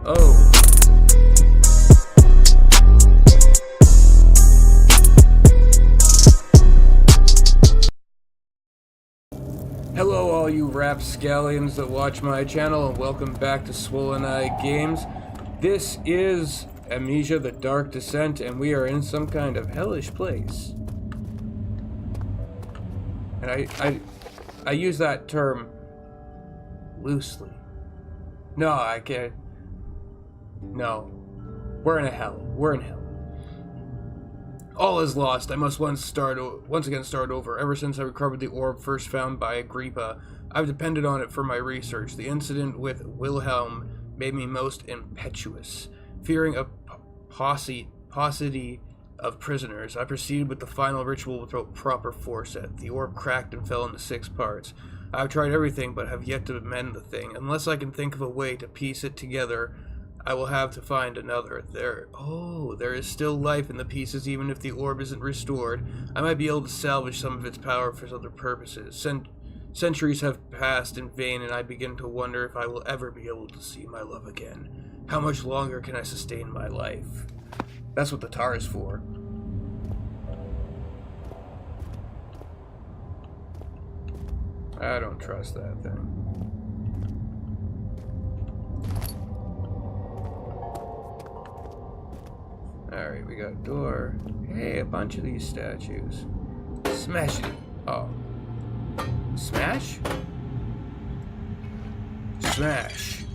Oh. Hello all you rapscallions that watch my channel, and welcome back to SwollenEye Games. This is Amnesia: The Dark Descent, and we are in some kind of hellish place. And I use that term loosely. No, I can't. No. We're in a hell. We're in hell. All is lost. I must once again start over. Ever since I recovered the orb first found by Agrippa, I've depended on it for my research. The incident with Wilhelm made me most impetuous. Fearing a paucity of prisoners, I proceeded with the final ritual without proper foresight. The orb cracked and fell into 6 parts. I've tried everything, but have yet to mend the thing. Unless I can think of a way to piece it together, I will have to find another. There is still life in the pieces, even if the orb isn't restored. I might be able to salvage some of its power for other purposes. Centuries have passed in vain, and I begin to wonder if I will ever be able to see my love again. How much longer can I sustain my life? That's what the tar is for. I don't trust that thing. Alright, we got a door. Hey, a bunch of these statues. Smash it. Oh. Smash? Smash.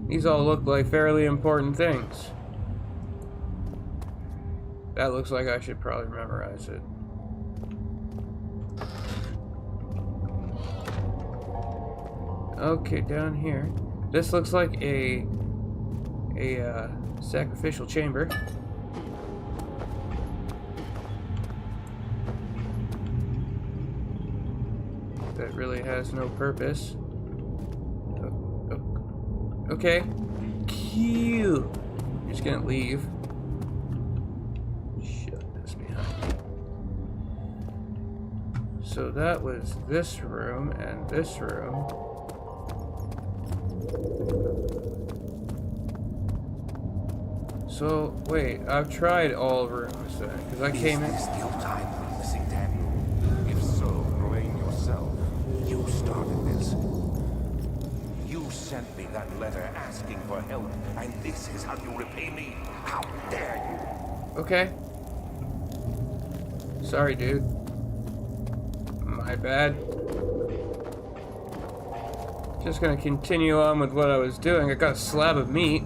These all look like fairly important things. That looks like I should probably memorize it. Okay, down here. This looks like a sacrificial chamber. That really has no purpose. Okay. Cute. I'm just gonna leave. Shut this behind me. So that was this room and this room. So, wait, I've tried all rooms then, because I came in. Is this your time for missing Daniel? If so, blame yourself. You started this. You sent me that letter asking for help, and this is how you repay me? How dare you? Okay. Sorry, dude. My bad. Just gonna continue on with what I was doing. I got a slab of meat.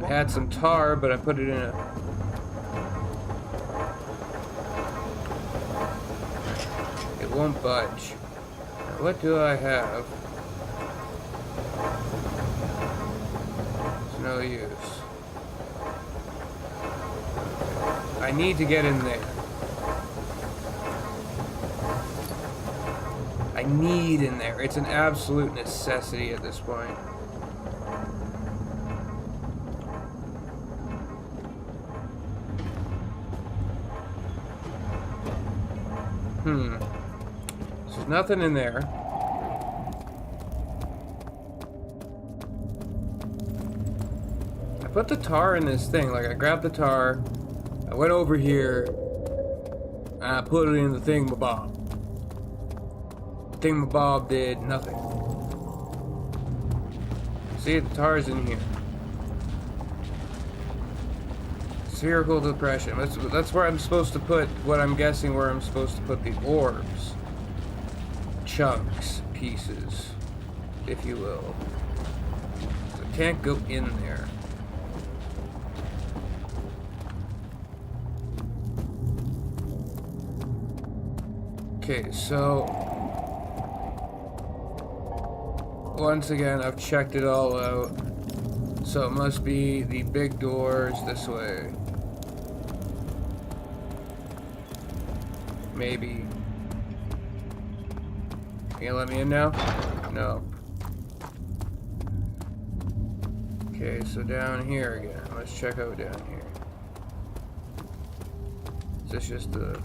I had some tar, but I put it in a... It won't budge. Now, what do I have? It's no use. I need to get in there. I need in there. It's an absolute necessity at this point. So there's nothing in there. I put the tar in this thing. Like, I grabbed the tar, I went over here, and I put it in the thingamabob. The thingamabob did nothing. See, the tar's in here. Spherical depression. That's where I'm supposed to put what I'm guessing where I'm supposed to put the orbs. Chunks, pieces, if you will. So I can't go in there. Okay, so once again I've checked it all out. So it must be the big doors this way. Maybe. Can you let me in now? No. Okay, so down here again. Let's check out down here. Is this just the...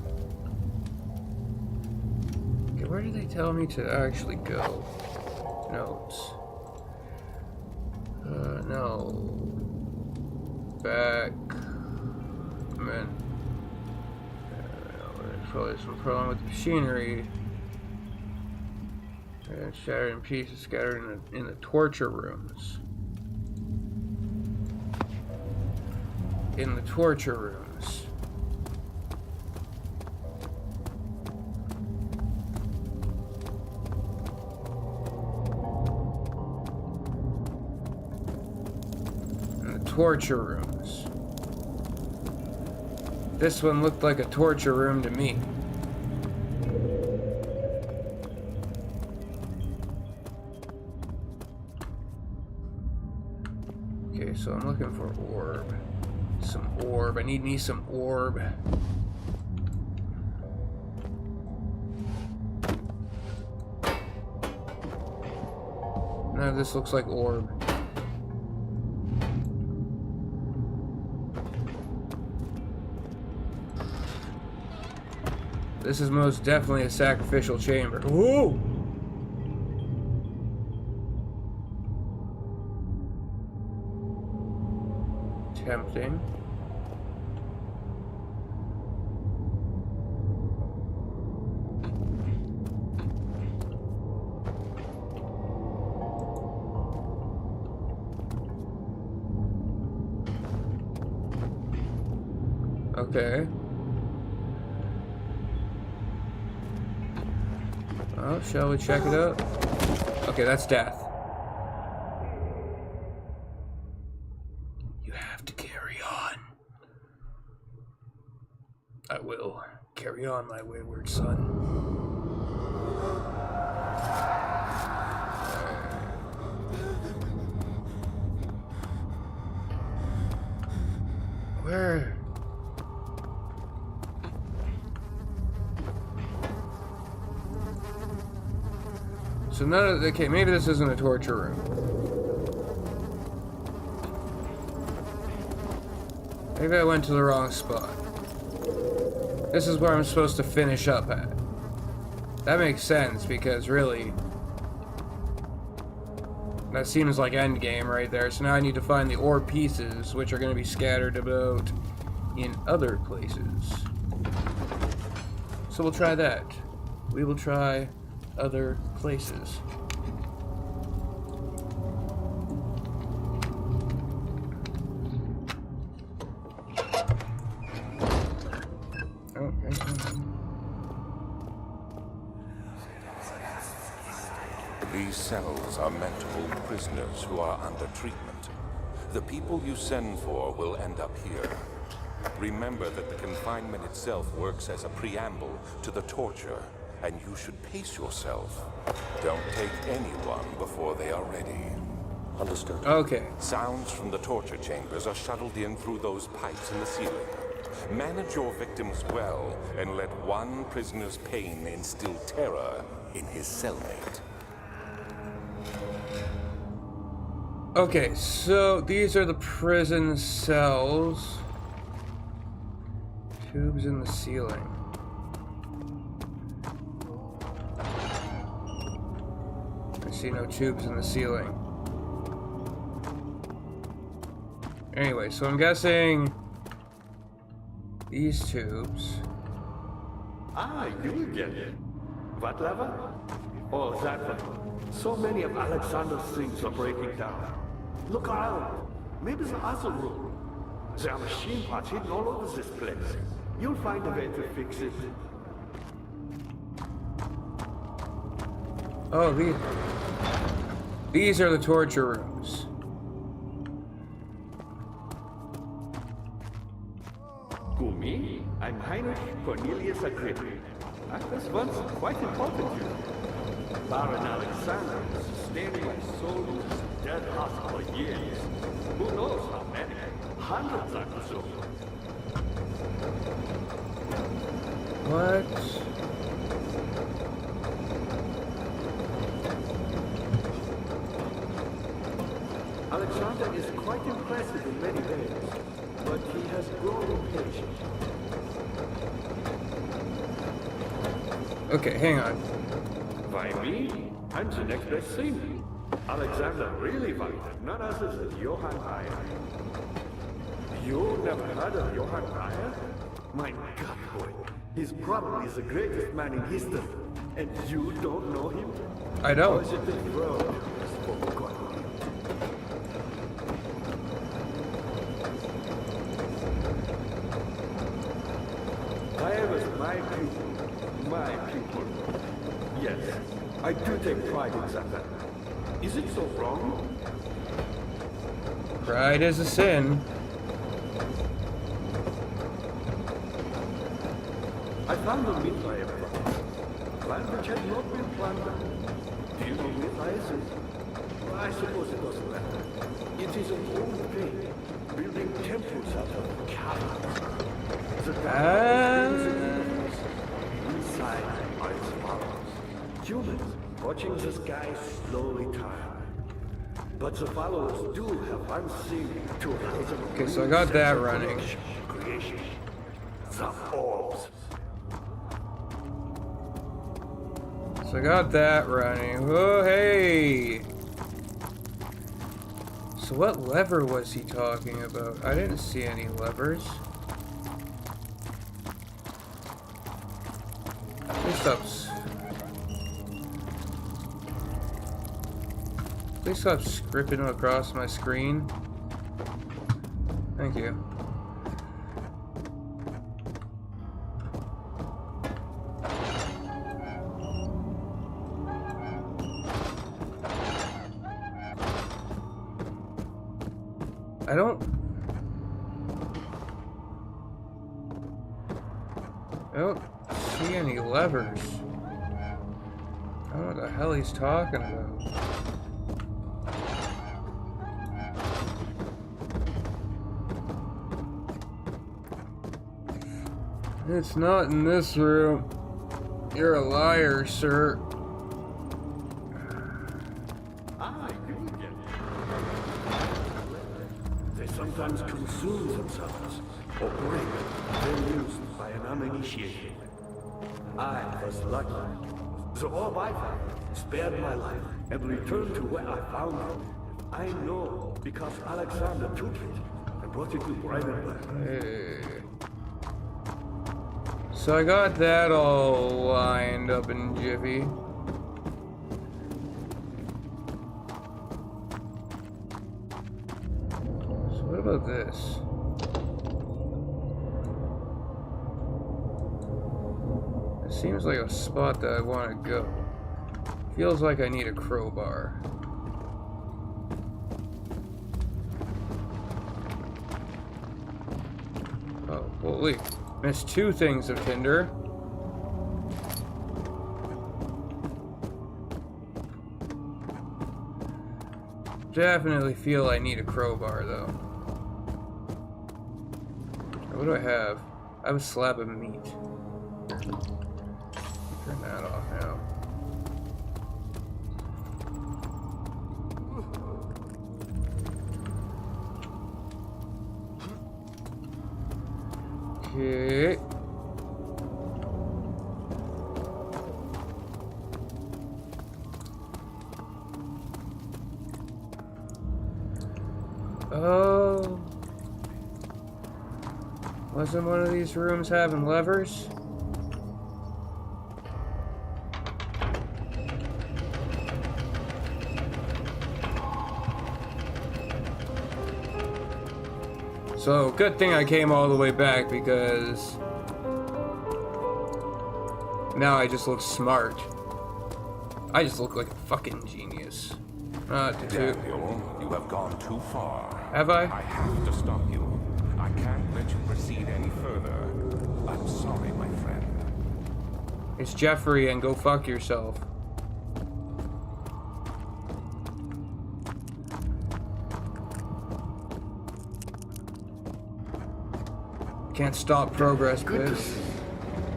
Okay, Okay, where do they tell me to actually go? Notes. No. Back. Man. There's probably some problem with the machinery. Shattered in pieces, scattered in the torture rooms. In the torture rooms. Torture rooms. This one looked like a torture room to me. Okay, so I'm looking for orb. Some orb. I need me some orb. None of this looks like orb. This is most definitely a sacrificial chamber. Ooh! Tempting. Okay. Well, shall we check it out? Okay, that's death. You have to carry on. I will carry on, my wayward son. Where? So none of the, okay, maybe this isn't a torture room. Maybe I went to the wrong spot. This is where I'm supposed to finish up at. That makes sense because really, that seems like endgame right there. So now I need to find the ore pieces, which are going to be scattered about in other places. So we'll try that. We will try other places. Okay. These cells are meant to hold prisoners who are under treatment. The people you send for will end up here. Remember that the confinement itself works as a preamble to the torture. And you should pace yourself. Don't take anyone before they are ready. Understood. Okay. Sounds from the torture chambers are shuttled in through those pipes in the ceiling. Manage your victims well, and let one prisoner's pain instill terror in his cellmate. Okay, so these are the prison cells. Tubes in the ceiling. I see no tubes in the ceiling. Anyway, so I'm guessing these tubes. Ah, you again. What lever? Oh, that one. So many of Alexander's things are breaking down. Look around. Maybe the other room. There are machine parts hidden all over this place. You'll find a way to fix it. Oh, these are the torture rooms. Gumi, I'm Heinrich Cornelius Agrippa. I was once quite important here. Baron Alexander was sustaining my soul with his dead heart for years. Who knows how many? Hundreds, I presume. What? Alexander is quite impressive in many ways, but he has grown impatient. Okay, hang on. Why me? I'm the next best thing. Alexander really wanted none other than Johann Reyer. You never heard of Johann Reyer? My God, boy. He's probably the greatest man in history. And you don't know him? I don't. Positive road has forgotten. Reyer was my pupil. My pupil. Yes, I do take pride in that. Is it so wrong? Pride is a sin. I found a midnight land which had not been planted. Do you know midnight? Well, I suppose it doesn't matter. It is an old faith, building temples out of caverns. The inside are its follows. Humans watching the sky slowly turn. But the followers do have one thing to rise. Okay, so I got that running. Creation. The orbs. So I got that running. Oh, hey! So what lever was he talking about? I didn't see any levers. Please stop scripting across my screen. Thank you. I don't see any levers. I don't know what the hell he's talking about. It's not in this room. You're a liar, sir. They sometimes consume themselves or break when used by an uninitiated. I was lucky. The orb I found spared my life and returned to where I found it. I know because Alexander took it and brought it to Brandenburg. Hey. So I got that all lined up in jiffy. So what about this? It seems like a spot that I want to go. Feels like I need a crowbar. Oh, holy. Missed two things of Tinder. Definitely feel I need a crowbar though. What do I have? I have a slab of meat. Turn that off now. Okay. Oh. Wasn't one of these rooms having levers? So, good thing I came all the way back because now I just look smart. I just look like a fucking genius. Daniel, you have gone too far. Have I? I have to stop you. I can't let you proceed any further. I'm sorry, my friend. It's Jeffrey and go fuck yourself. Can't stop progress, bitch.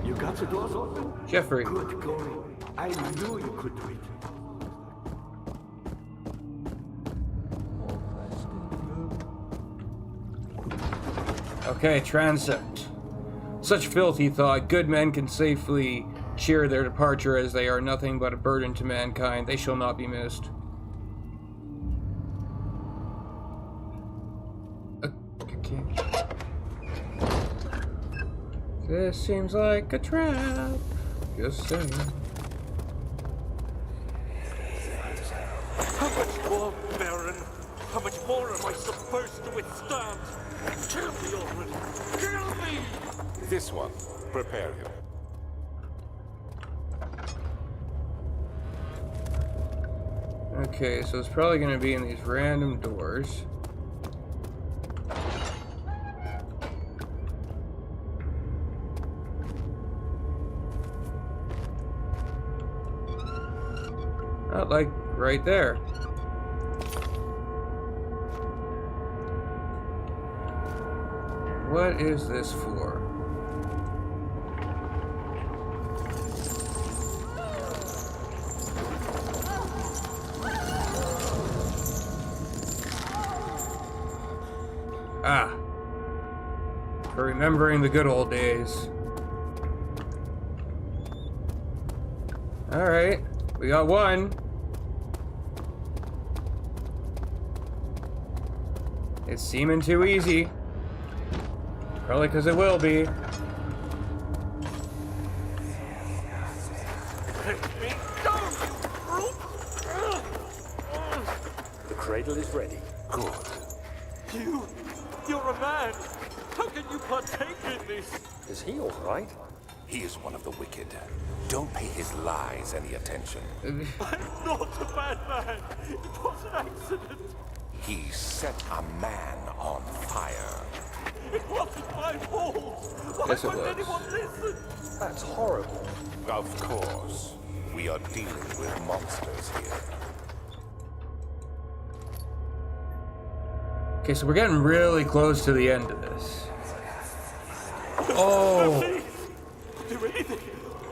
You got the doors open? Jeffrey. Good going. I knew you could do it. Okay, transept. Such filth, he thought, good men can safely cheer their departure, as they are nothing but a burden to mankind. They shall not be missed. Okay. This seems like a trap. Just saying. How much more, Baron? How much more am I supposed to withstand? Kill me already! Kill me! This one, prepare him. Okay, so it's probably going to be in these random doors. Oh, like right there. What is this for? Ah. For remembering the good old days. Alright. We got one. It's seeming too easy. Probably because it will be. Let me go, you brute! The cradle is ready. Good. You're a man! How can you partake in this? Is he all right? He is one of the wicked. Don't pay his lies any attention. I'm not a bad man! It was an accident! He set a man on fire. It wasn't my fault! Why Yes, it wouldn't was. anyone listen? That's horrible. Of course. We are dealing with monsters here. Okay, so we're getting really close to the end of this. Oh! Please! Do anything!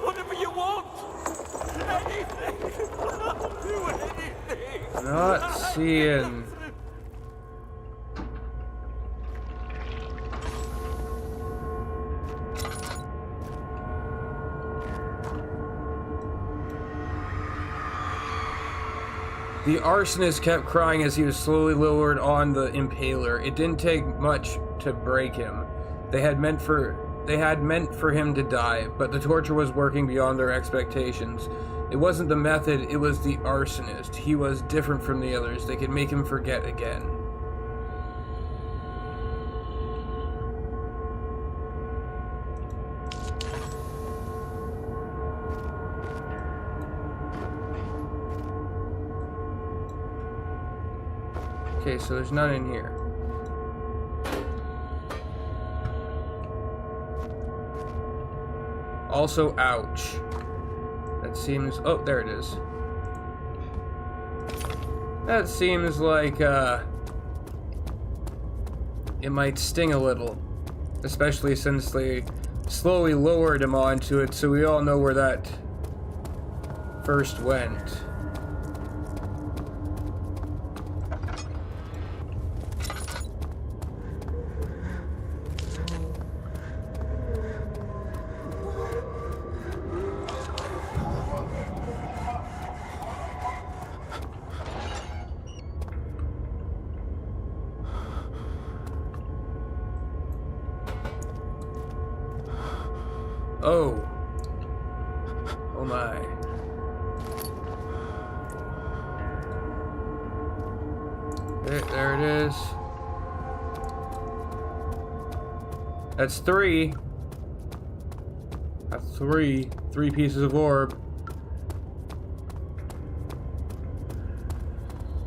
Whatever you want! Anything! I'll do anything! Not seeing. The arsonist kept crying as he was slowly lowered on the impaler. It didn't take much to break him. They had meant for him to die, but the torture was working beyond their expectations. It wasn't the method, it was the arsonist. He was different from the others. They could make him forget again. Okay, so there's none in here. Also, ouch. That seems... Oh, there it is. That seems like, it might sting a little. Especially since they slowly lowered him onto it, so we all know where that first went. Oh. Oh my. There it is. That's three. That's three. 3 pieces of orb.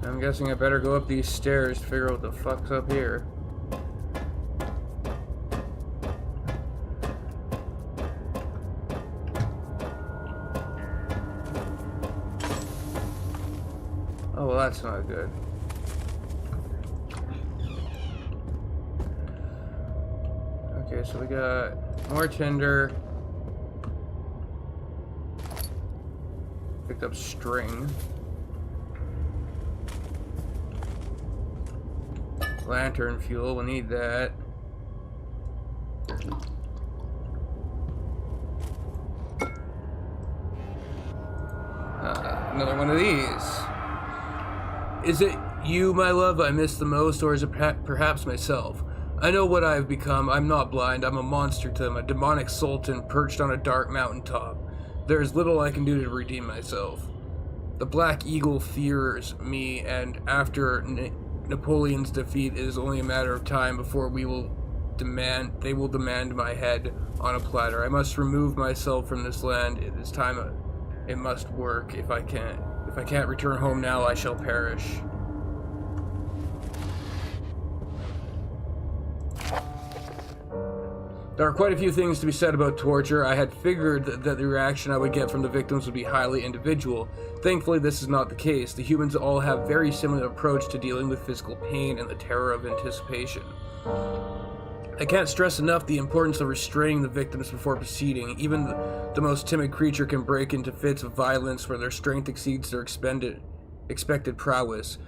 I'm guessing I better go up these stairs to figure out what the fuck's up here. Oh, well, that's not good. Okay, so we got more tinder. Picked up string. Lantern fuel, we'll need that. Another one of these. Is it you, my love, I miss the most, or is it perhaps myself? I know what I have become. I'm not blind. I'm a monster to them, a demonic sultan perched on a dark mountaintop. There is little I can do to redeem myself. The Black Eagle fears me, and after Napoleon's defeat, it is only a matter of time before they will demand my head on a platter. I must remove myself from this land. It is time. It must work. If I can't return home now, I shall perish. There are quite a few things to be said about torture. I had figured that the reaction I would get from the victims would be highly individual. Thankfully, this is not the case. The humans all have very similar approach to dealing with physical pain and the terror of anticipation. I can't stress enough the importance of restraining the victims before proceeding. Even the most timid creature can break into fits of violence where their strength exceeds their expected prowess.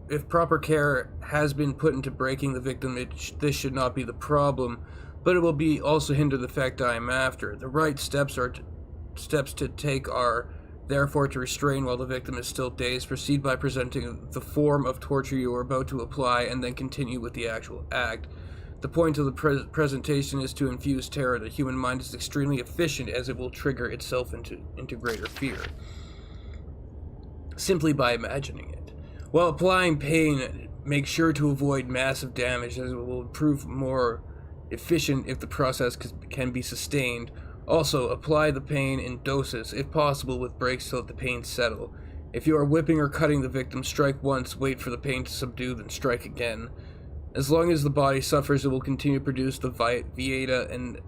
If proper care has been put into breaking the victim, this should not be the problem, but it will be also hinder the effect I am after. The right steps to take are therefore to restrain while the victim is still dazed. Proceed by presenting the form of torture you are about to apply, and then continue with the actual act. The point of the presentation is to infuse terror. The human mind is extremely efficient, as it will trigger itself into greater fear simply by imagining it. While applying pain, make sure to avoid massive damage, as it will prove more efficient if the process can be sustained. Also, apply the pain in doses, if possible with breaks to let the pain settle. If you are whipping or cutting the victim, strike once, wait for the pain to subdue, then strike again. As long as the body suffers, it will continue to produce the vieta and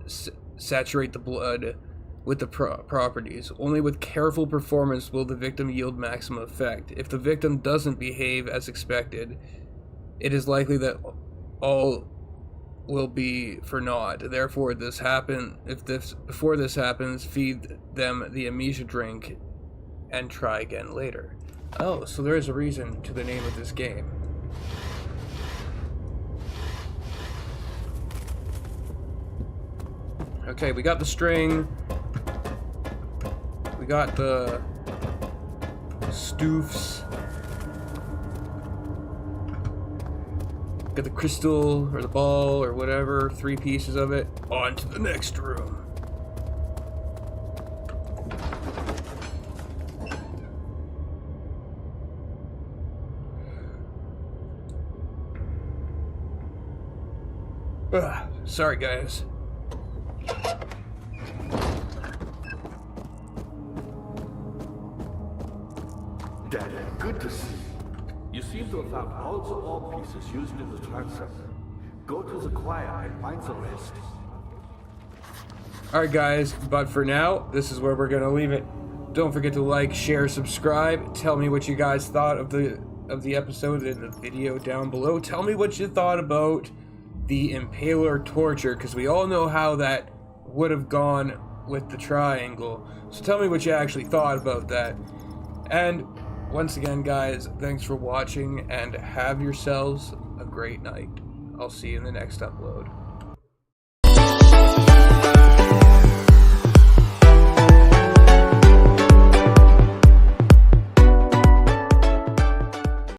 saturate the blood with the properties. Only with careful performance will the victim yield maximum effect. If the victim doesn't behave as expected, it is likely that all will be for naught. Therefore, before this happens, feed them the amnesia drink and try again later. Oh, so there is a reason to the name of this game. Okay, we got the string. We got the stoofs. Got the crystal or the ball or whatever, 3 pieces of it. On to the next room. Sorry, guys. Dad, good to see you. You seem to have found all the ore pieces used in the transfer. Go to the choir and find the rest. Alright guys, but for now, this is where we're gonna leave it. Don't forget to like, share, subscribe. Tell me what you guys thought of the episode in the video down below. Tell me what you thought about the Impaler torture, because we all know how that would have gone with the triangle. So tell me what you actually thought about that. And once again, guys, thanks for watching, and have yourselves a great night. I'll see you in the next upload.